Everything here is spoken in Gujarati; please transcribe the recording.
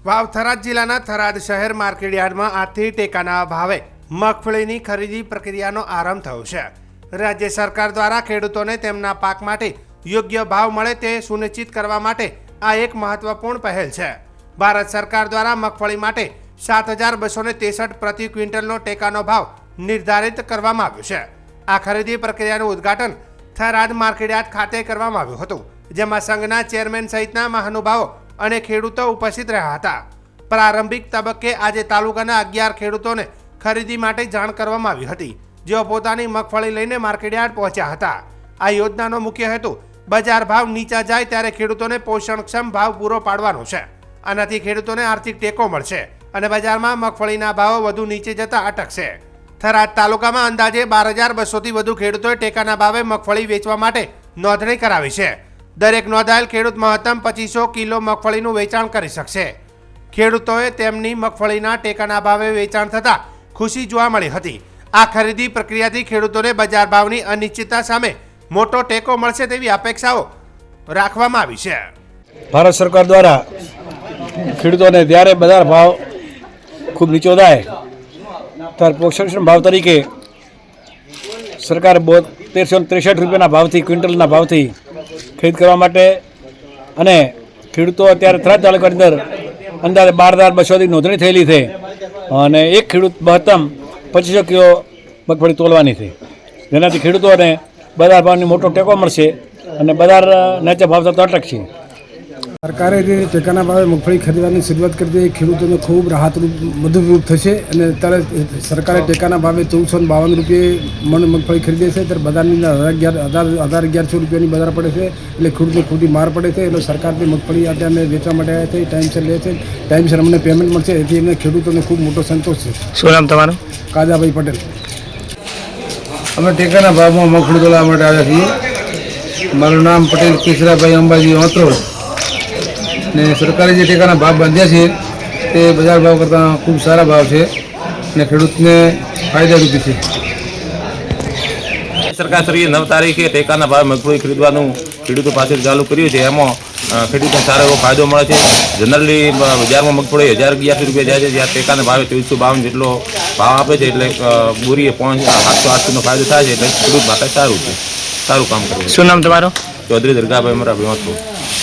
વાવ થરાદ જિલ્લાના થરાદ શહેર માર્કેટયાર્ડમાં આજથી ટેકાના ભાવે મગફળીની ખરીદી પ્રક્રિયાનો આરંભ થયો છે। રાજ્ય સરકાર દ્વારા ખેડૂતોને તેમના પાક માટે યોગ્ય ભાવ મળે તે સુનિશ્ચિત કરવા માટે આ એક મહત્વપૂર્ણ પહેલ છે। ભારત સરકાર દ્વારા મગફળી માટે 7,263 પ્રતિ ક્વિન્ટલનો ટેકાનો ભાવ નિર્ધારિત કરવામાં આવ્યો છે। આ ખરીદી પ્રક્રિયાનું ઉદ્ઘાટન થરાદ માર્કેટયાર્ડ ખાતે કરવામાં આવ્યું હતું, જેમાં સંઘના ચેરમેન સહિતના મહાનુભાવો અને ખેડૂતો ઉપસ્થિત રહ્યા હતા। પ્રારંભિક તબક્કે આજે તાલુકાના 11 ખેડૂતોને ખરીદી માટે જાણ કરવામાં આવી હતી, જેઓ પોતાની મગફળી લઈને માર્કેટયાર્ડ પહોંચ્યા હતા। આ યોજનાનો મુખ્ય હેતુ બજાર ભાવ નીચા જાય ત્યારે ખેડૂતોને પોષણક્ષમ ભાવ પૂરો પાડવાનો છે। આનાથી ખેડૂતોને આર્થિક ટેકો મળશે અને બજારમાં મગફળીના ભાવો વધુ નીચે જતા અટકશે। થરાદ તાલુકામાં અંદાજે 12,200થી વધુ ખેડૂતોએ ટેકાના ભાવે મગફળી વેચવા માટે નોંધણી કરાવી છે। દરેક નોંધાયેલ ખેડૂત મહત્તમ 2500 કિલો મગફળીનું વેચાણ કરી શકશે। ખેડૂતોએ તેમની મગફળીના ટેકાના ભાવે વેચાણ થતાં ખુશી જોવા મળી હતી। આ ખરીદી પ્રક્રિયાથી ખેડૂતોને બજાર ભાવની અનિશ્ચિતતા સામે મોટો ટેકો મળશે તેવી અપેક્ષાઓ રાખવામાં આવી છે। ભારત સરકાર દ્વારા ખેડૂતોને જ્યારે બજાર ભાવ ખૂબ નીચો થાય ત્યારે પોષણક્ષમ ભાવ તરીકે સરકારે 1,363 રૂપિયાના ભાવથી ક્વિન્ટલના ભાવથી ખરીદ કરવા માટે અને ખેડૂતો અત્યારે થરાદ તાલુકાની અંદર અંદાજે 12,200થી નોંધણી થયેલી છે અને એક ખેડૂત મહત્તમ 2500 કિલો મગફળી તોલવાની છે, જેનાથી ખેડૂતોને બજાર ભાવની મોટો ટેકો મળશે અને બજાર નીચા ભાવ થતો અટકશે। સરકારે જે ટેકાના ભાવે મગફળી ખરીદવાની શરૂઆત કરી દીધી, ખેડૂતોને ખૂબ રાહતરૂપ મદદરૂપ થશે અને અત્યારે સરકારે ટેકાના ભાવે 1,452 રૂપિયે મણ મગફળી ખરીદે છે, ત્યારે બજારની અંદર 1,100 રૂપિયાની બજાર પડે છે, એટલે ખેડૂતને ખોટી માર પડે છે। એટલે સરકારની મગફળી અત્યારે વેચવા માટે આવ્યા છે, ટાઈમસર લે છે, ટાઈમસર અમને પેમેન્ટ મળશે, એથી એમને ખેડૂતોને ખૂબ મોટો સંતોષ છે। શું નામ તમારું? કાજાભાઈ પટેલ। અમે ટેકાના ભાવમાં મગફળી તોલવા માટે આવ્યા છીએ। મારું નામ પટેલ કેશરાભાઈ અંબાજી વાંત્રોડ ને સરકારે જે ટેકાના ભાવ બાંધ્યા છે તે બજાર ભાવ કરતાં ખૂબ સારા ભાવ છે અને ખેડૂતને ફાયદારૂપી છે। સરકારશ્રીએ 9 તારીખે ટેકાના ભાવે મગફળી ખરીદવાનું ખેડૂતો પાસે ચાલુ કર્યું છે। એમાં ખેડૂતોને સારો એવો ફાયદો મળે છે। જનરલી બજારમાં મગફળી 1,011 રૂપિયા જાય છે, જ્યારે ટેકાના ભાવે 1,452 જેટલો ભાવ આપે છે, એટલે બોરીએ 700-800નો ફાયદો થાય છે, એટલે ખેડૂત માટે સારું છે, સારું કામ કરે છે। શું નામ તમારું? ચૌધરી દરગાહભાઈ મરાભાઈ વાંચો।